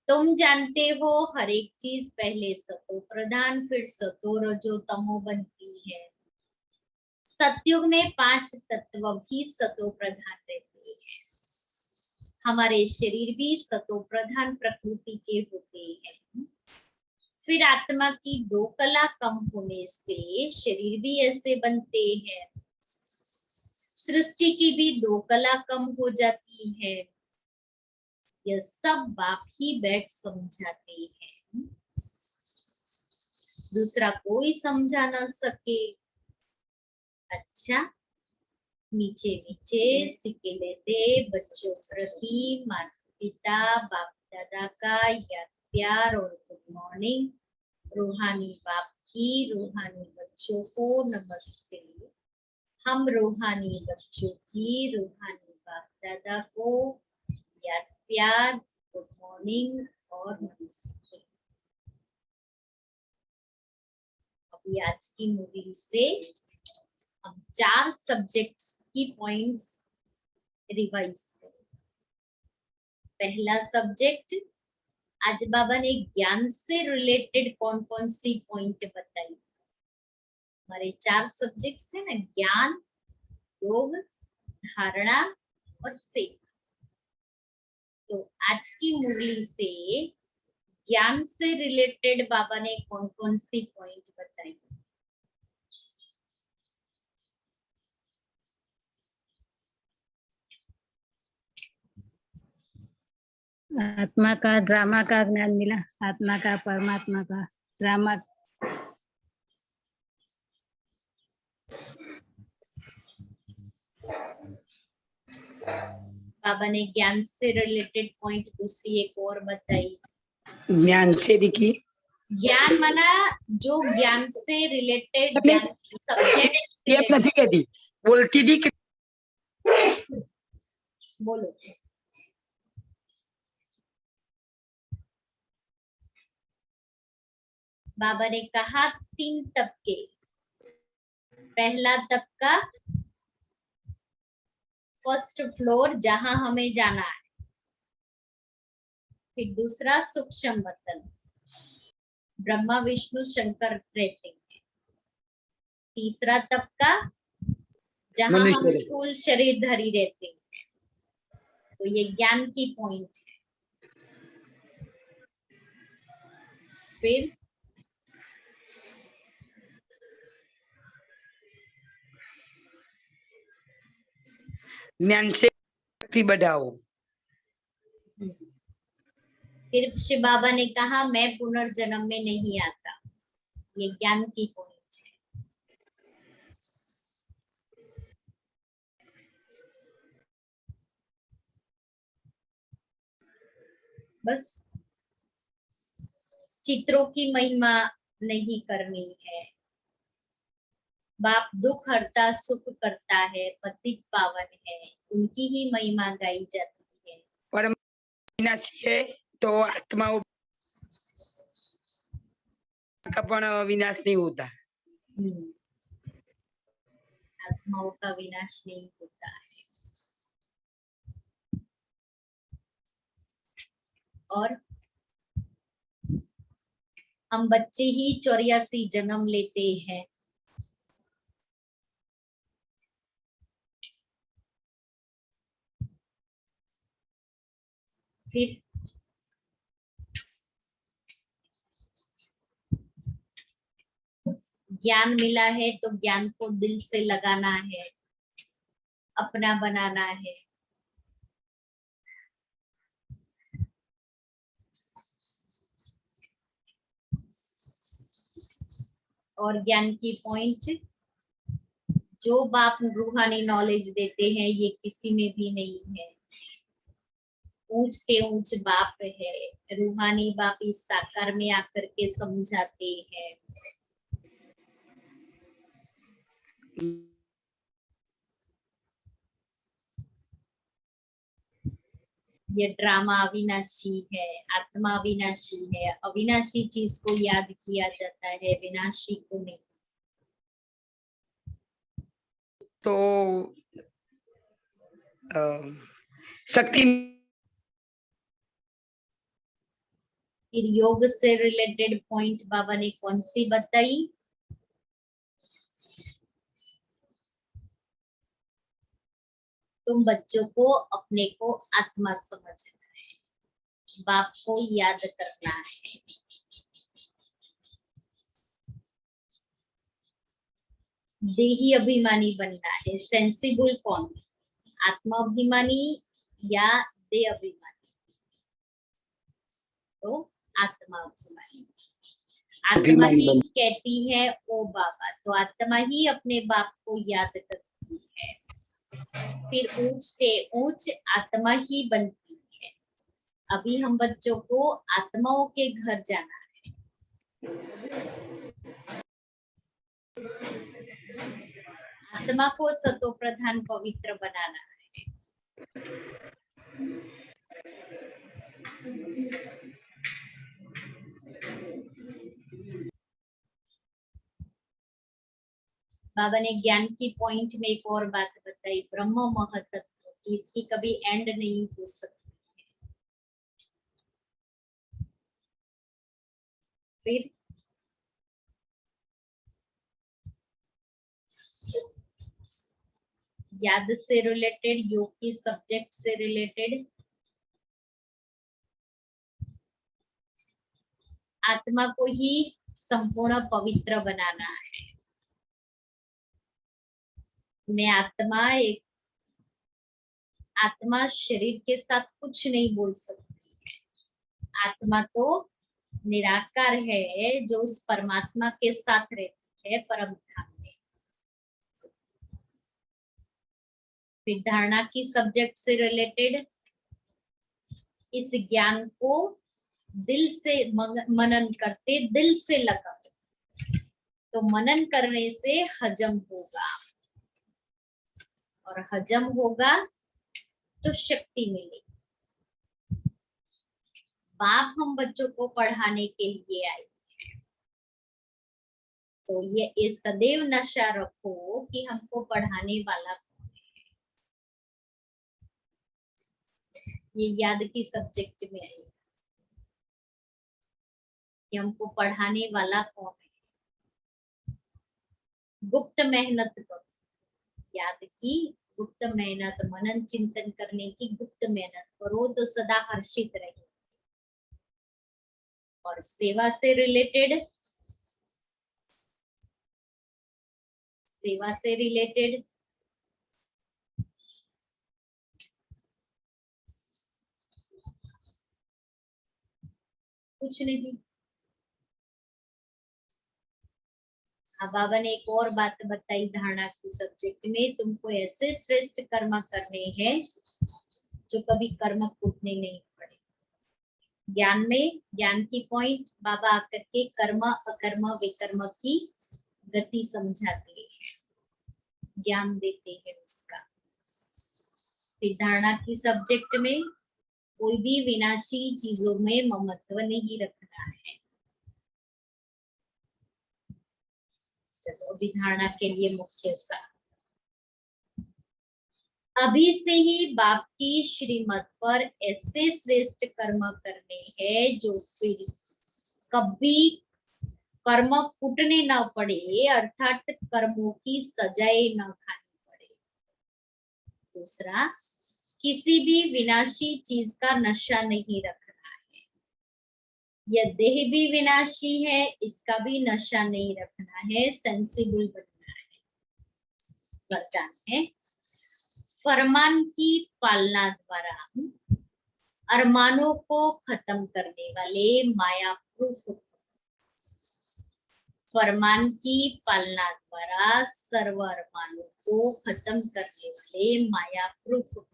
तुम जानते हो हर एक चीज पहले सतो प्रधान फिर सतो रजो तमो बनती है। सतयुग में 5 तत्व भी सतो प्रधान रहते हैं। हमारे शरीर भी सतो प्रधान प्रकृति के होते हैं। फिर आत्मा की 2 कला कम होने से शरीर भी ऐसे बनते हैं। सृष्टि की भी 2 कला कम हो जाती है। यह सब बाप ही बैठ समझाते हैं, दूसरा कोई समझा ना सके। अच्छा, नीचे नीचे सिक्के लेते बच्चों प्रति माता पिता बाप दादा का याद प्यार और गुड मॉर्निंग। रूहानी बाप की रूहानी बच्चों को नमस्ते। हम रूहानी बच्चों की रूहानी बाप दादा को याद प्यार गुड मॉर्निंग और नमस्ते। अभी आज की मूवी से हम 4 सब्जेक्ट्स की पॉइंट्स रिवाइज करें। पहला सब्जेक्ट, आज बाबा ने ज्ञान से रिलेटेड कौन कौन सी पॉइंट बताई। हमारे 4 सब्जेक्ट्स है ना, ज्ञान, योग, धारणा और सेवा। तो आज की मुरली से ज्ञान से रिलेटेड बाबा ने कौन कौन सी पॉइंट बताई। आत्मा का ड्रामा का ज्ञान मिला, आत्मा का परमात्मा का ड्रामा। बाबा ने ज्ञान से रिलेटेड पॉइंट दूसरी एक और बताई। ज्ञान से दिखी, ज्ञान माना जो ज्ञान से रिलेटेड ज्ञान की सब्जेक्ट ये नहीं कहती, बोलती थी कि बोलो। बाबा ने कहा 3 तबके। पहला तबका फर्स्ट फ्लोर जहां हमें जाना है, फिर दूसरा सूक्ष्म वतन, ब्रह्मा विष्णु शंकर रहते हैं। तीसरा तबका जहां हम मनुष्य स्थूल शरीरधारी रहते हैं। तो ये ज्ञान की पॉइंट है। फिर ज्ञान से शक्ति बढ़ाओ। फिर शिव बाबा ने कहा मैं पुनर्जन्म में नहीं आता। ये ज्ञान की पॉइंट है। बस चित्रों की महिमा नहीं करनी है। बाप दुख हरता सुख करता है, पतित पावन है, उनकी ही महिमा गाई जाती है। परम विनाशी है तो आत्माओं का पण विनाश नहीं होता। आत्माओं का विनाश नहीं होता है। और हम बच्चे ही 84 जन्म लेते हैं। फिर ज्ञान मिला है तो ज्ञान को दिल से लगाना है, अपना बनाना है। और ज्ञान की पॉइंट, जो बाप रूहानी नॉलेज देते हैं ये किसी में भी नहीं है। ऊंच से ऊंच बाप है, रूहानी बाप इस साकार में आकर के समझाते हैं। ये ड्रामा अविनाशी है, आत्मा अविनाशी है। अविनाशी चीज को याद किया जाता है, विनाशी को नहीं। तो शक्ति फिर योग से रिलेटेड पॉइंट बाबा ने कौन सी बताई? तुम बच्चों को अपने को आत्मा समझना है, बाप को याद करना है। देही अभिमानी बनना है। सेंसिबल कौन? आत्मा अभिमानी या देह अभिमानी? तो आत्मा अभिमानी। आत्मा ही कहती है ओ बाबा, तो आत्मा ही अपने बाप को याद करती है। फिर ऊंच से ऊंच आत्मा ही बनती है। अभी हम बच्चों को आत्माओं के घर जाना है। आत्मा को सतो प्रधान पवित्र बनाना है। बाबा ने ज्ञान की पॉइंट में एक और बात बताई, ब्रह्म महतत्व की, इसकी कभी एंड नहीं हो सकती है। फिर याद से रिलेटेड, योग की सब्जेक्ट से रिलेटेड, आत्मा को ही संपूर्ण पवित्र बनाना है। मैं आत्मा शरीर के साथ कुछ नहीं बोल सकती है। आत्मा तो निराकार है जो उस परमात्मा के साथ रहती है परम धाम में। फिर धारणा की सब्जेक्ट से रिलेटेड, इस ज्ञान को दिल से मनन करते, दिल से लगाओ, तो मनन करने से हजम होगा, और हजम होगा तो शक्ति मिलेगी। बाप हम बच्चों को पढ़ाने के लिए आए हैं। तो ये सदैव नशा रखो कि हमको पढ़ाने वाला कौन है। ये याद की सब्जेक्ट में आएगा कि हमको पढ़ाने वाला कौन है। गुप्त मेहनत करो, याद की गुप्त मेहनत, मनन चिंतन करने की गुप्त मेहनत करो तो सदा हर्षित रहिए। और सेवा से रिलेटेड, सेवा से रिलेटेड कुछ नहीं। अब बाबा ने एक और बात बताई धारणा की सब्जेक्ट में, तुमको ऐसे श्रेष्ठ कर्म करने हैं जो कभी कर्म कूटने नहीं पड़े। ज्ञान में, ज्ञान की पॉइंट बाबा आकर के कर्म अकर्म विकर्म की गति समझाते हैं, ज्ञान देते हैं उसका। धारणा की सब्जेक्ट में कोई भी विनाशी चीजों में ममत्व नहीं रखना है। चलो अभी धारणा के लिए मुख्य सार, अभी से ही बाप की श्रीमत पर ऐसे श्रेष्ठ कर्म करने हैं जो फिर कभी कर्म कूटने न पड़े, अर्थात कर्मों की सजाएं न खानी पड़े। दूसरा, किसी भी विनाशी चीज का नशा नहीं रखना है। यह देह भी विनाशी है, इसका भी नशा नहीं रखना है, सेंसिबल बनना है। वरदान है, फरमान की पालना द्वारा अरमानों को खत्म करने वाले माया प्रूफ। फरमान की पालना द्वारा सर्व अरमानों को खत्म करने वाले माया प्रूफ।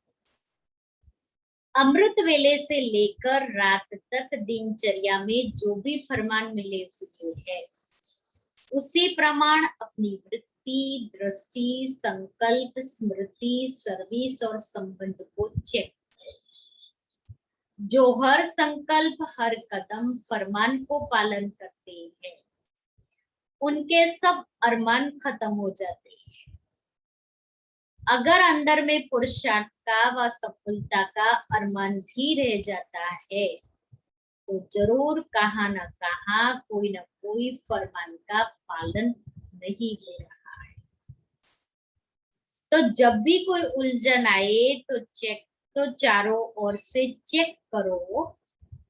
अमृत वेले से लेकर रात तक दिनचर्या में जो भी फरमान मिले हुए हैं, उसी प्रमाण अपनी वृत्ति, दृष्टि, संकल्प, स्मृति, सर्विस और संबंध को चेक करें। जो हर संकल्प, हर कदम फरमान को पालन करते हैं, उनके सब अरमान खत्म हो जाते हैं। अगर अंदर में पुरुषार्थ का व सफलता का अरमान भी रह जाता है, तो जरूर कहाँ न कहाँ कोई न कोई फरमान का पालन नहीं हो रहा है। तो जब भी कोई उलझन आए तो चारों ओर से चेक करो,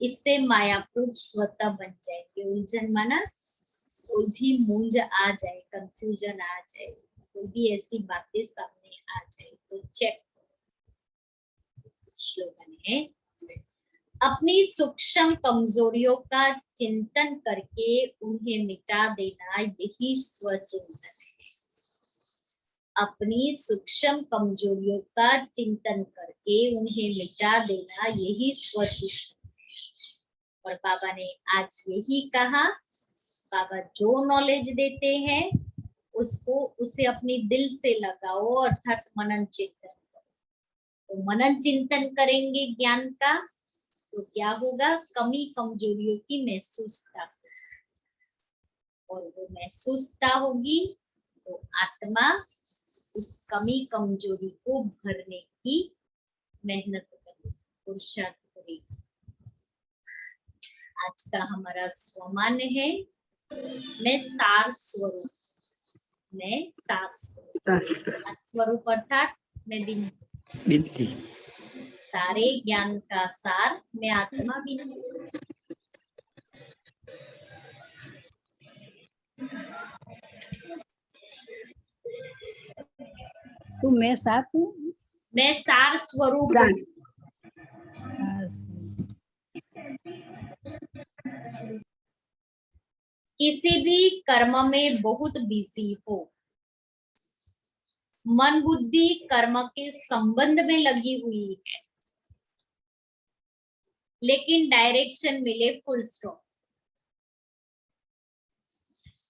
इससे मायापूर्ण स्वतः बन जाएगी। उलझन माना कोई भी मूंज आ जाए, कंफ्यूजन आ जाए, कोई भी ऐसी बातें सामने आ जाए तो चेक करो। श्लोगन है, अपनी सूक्ष्म कमजोरियों का चिंतन करके उन्हें मिटा देना, यही स्वचिंतन है। अपनी सूक्ष्म कमजोरियों का चिंतन करके उन्हें मिटा देना, यही स्वचिंतन है। और बाबा ने आज यही कहा, बाबा जो नॉलेज देते हैं उसे अपनी दिल से लगाओ, अर्थात मनन चिंतन करो। तो मनन चिंतन करेंगे ज्ञान का तो क्या होगा, कमी कमजोरियों की महसूसता, और वो महसूसता होगी तो आत्मा उस कमी कमजोरी को भरने की मेहनत करेगी, पुरुषार्थ करेगी। आज का हमारा स्वमान है, मैं सार स्वरूप, मैं सार स्वरूप। स्वरूप अर्थात मैं बिंदु, सारे ज्ञान का सार मैं आत्मा बिंदु। तू मैं साथ हूँ, मैं सार स्वरूप हूँ। किसी भी कर्म में बहुत बिजी हो, मन बुद्धि कर्म के संबंध में लगी हुई है, लेकिन डायरेक्शन मिले फुल स्टॉप,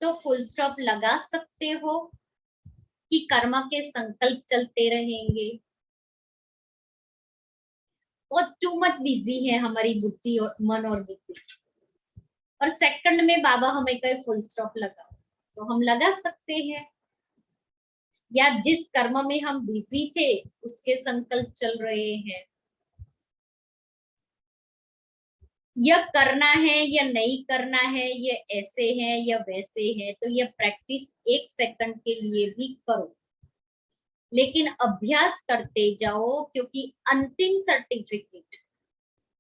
तो फुल स्टॉप लगा सकते हो कि कर्म के संकल्प चलते रहेंगे। और टू मच बिजी है हमारी बुद्धि और मन और बुद्धि, और सेकंड में बाबा हमें कहे फुल स्टॉप लगाओ। तो हम लगा सकते हैं, या जिस कर्म में हम बिजी थे उसके संकल्प चल रहे हैं, यह करना है या नहीं करना है, ये ऐसे है या वैसे है, तो ये प्रैक्टिस 1 सेकंड के लिए भी करो, लेकिन अभ्यास करते जाओ, क्योंकि अंतिम सर्टिफिकेट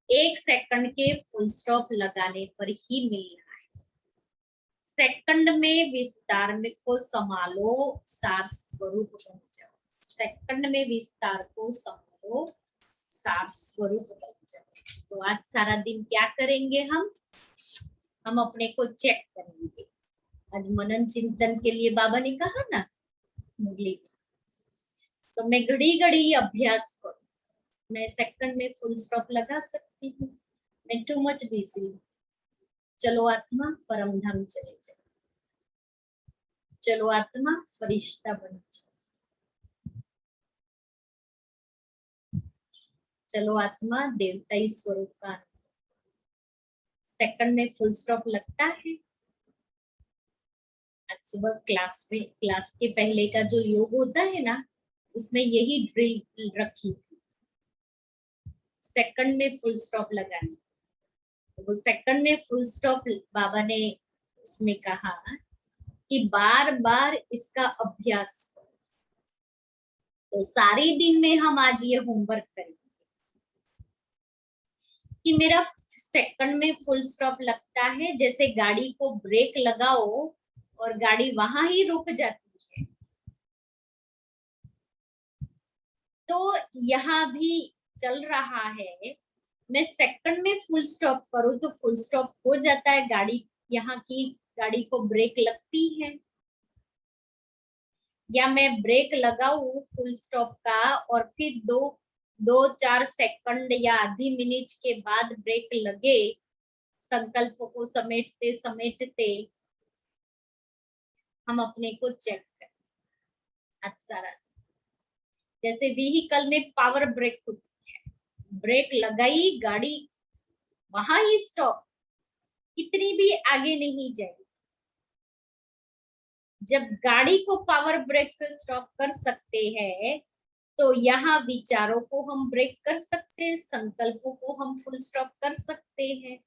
1 सेकंड के फुल स्टॉप लगाने पर ही मिल रहा है। सेकंड में विस्तार में को संभालो, सार स्वरूप बन जाओ। सेकंड में विस्तार को संभालो, सार स्वरूप बन जाओ। तो आज सारा दिन क्या करेंगे हम अपने को चेक करेंगे। आज मनन चिंतन के लिए बाबा ने कहा ना मुरली में, तो मैं घड़ी घड़ी अभ्यास करूं, मैं सेकंड में फुल स्टॉप लगा सकती हूँ, मैं टू मच बिजी हूँ। चलो आत्मा परम धाम चले जाओ, चलो आत्मा फरिश्ता बन जाओ, चलो आत्मा देवताई स्वरूप का। सेकंड में फुल स्टॉप लगता है। आज सुबह क्लास के पहले का जो योग होता है ना, उसमें यही ड्रिल रखी थी, सेकंड में फुल स्टॉप लगाने। तो वो सेकंड में फुल स्टॉप बाबा ने इसमें कहा कि बार बार इसका अभ्यास करो। तो सारे दिन में हम आज ये होमवर्क करेंगे कि मेरा सेकंड में फुल स्टॉप लगता है, जैसे गाड़ी को ब्रेक लगाओ और गाड़ी वहां ही रुक जाती है, तो यहाँ भी चल रहा है। मैं सेकंड में फुल स्टॉप करूँ तो फुल स्टॉप हो जाता है, गाड़ी यहाँ की गाड़ी को ब्रेक लगती है, या मैं ब्रेक लगाऊं फुल स्टॉप का और फिर 2-4 सेकंड या आधी मिनट के बाद ब्रेक लगे, संकल्प को समेटते समेटते हम अपने को चेक करें। आज सारा जैसे व्हीकल में पावर ब्रेक होती है, ब्रेक लगाई गाड़ी वहां ही स्टॉप, इतनी भी आगे नहीं जाएगी। जब गाड़ी को पावर ब्रेक से स्टॉप कर सकते हैं, तो यहाँ विचारों को हम ब्रेक कर सकते हैं, संकल्पों को हम फुल स्टॉप कर सकते हैं।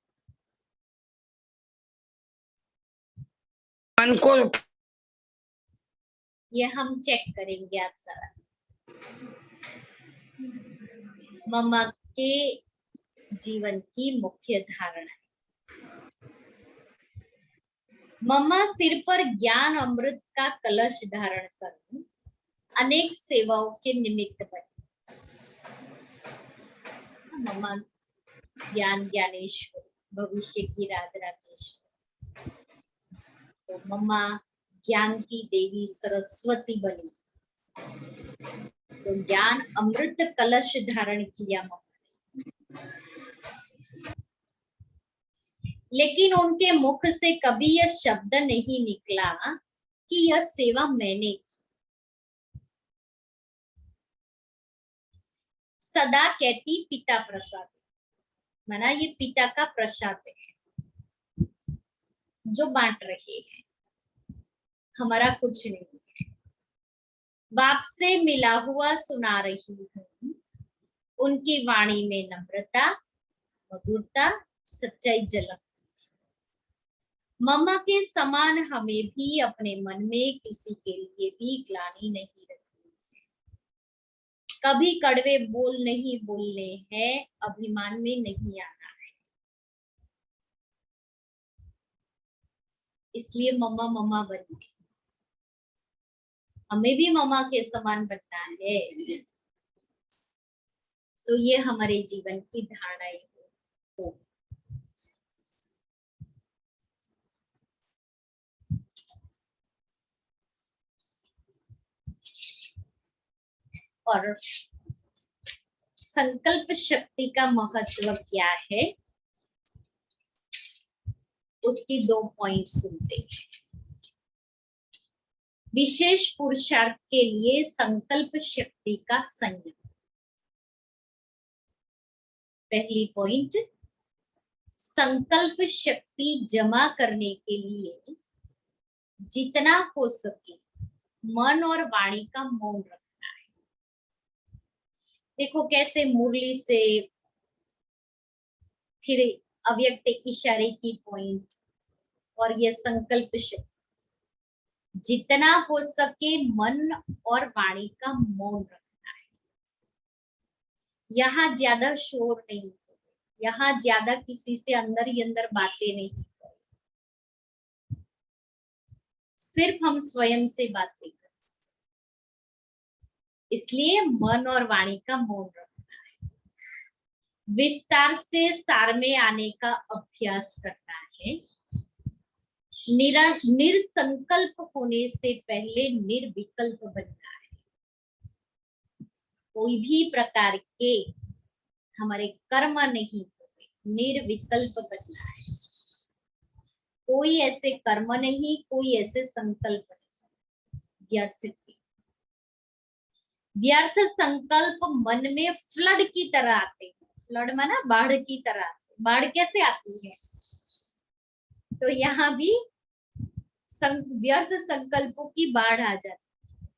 मन को ये हम चेक करेंगे आज सारा। मम्मा के जीवन की मुख्य धारणा, मम्मा सिर पर ज्ञान अमृत का कलश धारण कर अनेक सेवाओं के निमित्त बने। मम्मा ज्ञान ज्ञानेश्वरी, भविष्य की राजराजेश्वरी, तो मम्मा ज्ञान की देवी सरस्वती बनी, तो ज्ञान अमृत कलश धारण किया मम्मा ने। लेकिन उनके मुख से कभी यह शब्द नहीं निकला कि यह सेवा मैंने की। सदा कहती पिता प्रसाद, माना ये पिता का प्रसाद है जो बांट रहे हैं, हमारा कुछ नहीं है। बाप से मिला हुआ सुना रही हूँ, उनकी वाणी में नम्रता, मधुरता, सच्चाई झलक। मम्मा के समान हमें भी अपने मन में किसी के लिए भी ग्लानि नहीं रखनी है, कभी कड़वे बोल नहीं बोलने हैं, अभिमान में नहीं आना है। इसलिए मम्मा मम्मा बनिए, हमें भी मम्मा के समान बनना है। तो ये हमारे जीवन की धारणाएं हो। और संकल्प शक्ति का महत्व क्या है, उसकी 2 पॉइंट सुनते हैं। विशेष पुरुषार्थ के लिए संकल्प शक्ति का संयम। पहली पॉइंट, संकल्प शक्ति जमा करने के लिए जितना हो सके मन और वाणी का मौन रखना है। देखो कैसे मुरली से, फिर अव्यक्त इशारे की पॉइंट और ये संकल्प शक्ति, जितना हो सके मन और वाणी का मौन रखना है। यहाँ ज्यादा शोर नहीं, यहाँ ज्यादा किसी से अंदर ही अंदर बातें नहीं करें, सिर्फ हम स्वयं से बातें करें। इसलिए मन और वाणी का मौन रखना है। विस्तार से सार में आने का अभ्यास करना है। निरसंकल्प होने से पहले निर्विकल्प बनना है। कोई भी प्रकार के हमारे कर्म नहीं, निर्विकल्प बनना है। कोई ऐसे कर्म नहीं, कोई ऐसे संकल्प नहीं व्यर्थ के। व्यर्थ संकल्प मन में फ्लड की तरह आते हैं। फ्लड माना बाढ़ की तरह। बाढ़ कैसे आती है? तो यहाँ भी व्यर्थ संकल्पों की बाढ़ आ जाती है।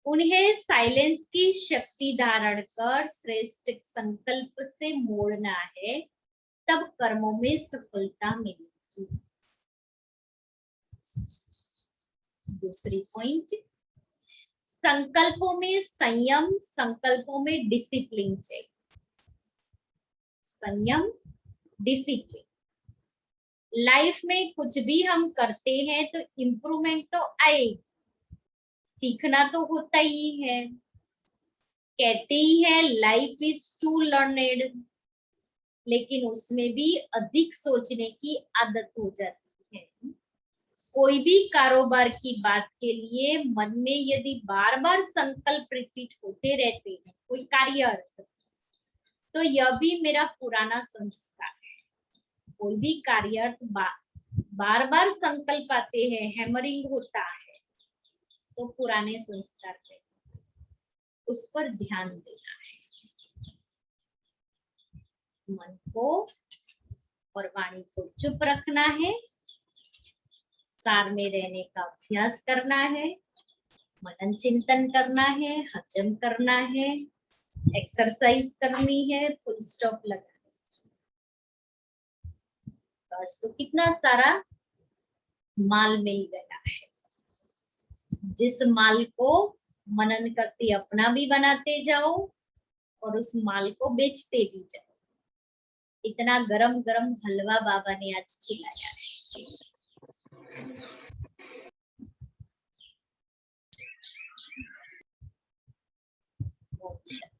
उन्हें साइलेंस की शक्ति धारण कर श्रेष्ठ संकल्प से मोड़ना है, तब कर्मों में सफलता मिलेगी। दूसरी पॉइंट, संकल्पों में संयम, संकल्पों में डिसिप्लिन चाहिए। संयम, डिसिप्लिन। लाइफ में कुछ भी हम करते हैं तो इम्प्रूवमेंट तो आएगी, सीखना तो होता ही है। कहते ही है लाइफ इज टू लर्नेड, लेकिन उसमें भी अधिक सोचने की आदत हो जाती है। कोई भी कारोबार की बात के लिए मन में यदि बार बार संकल्प रिपीट होते रहते हैं, कोई कार्य अर्थ, तो यह भी मेरा पुराना संस्कार है। कोई भी कार्य बार बार संकल्प आते हैं, हैमरिंग होता है, तो पुराने संस्कार पे उस पर ध्यान देना है। मन को और वाणी को चुप रखना है, सार में रहने का अभ्यास करना है, मनन चिंतन करना है, हजम करना है, एक्सरसाइज करनी है, फुल स्टॉप लगाना है। बस तो कितना सारा माल मिल गया है। जिस माल को मनन करते अपना भी बनाते जाओ और उस माल को बेचते भी जाओ। इतना गरम गरम हलवा बाबा ने आज खिलाया है। अच्छा।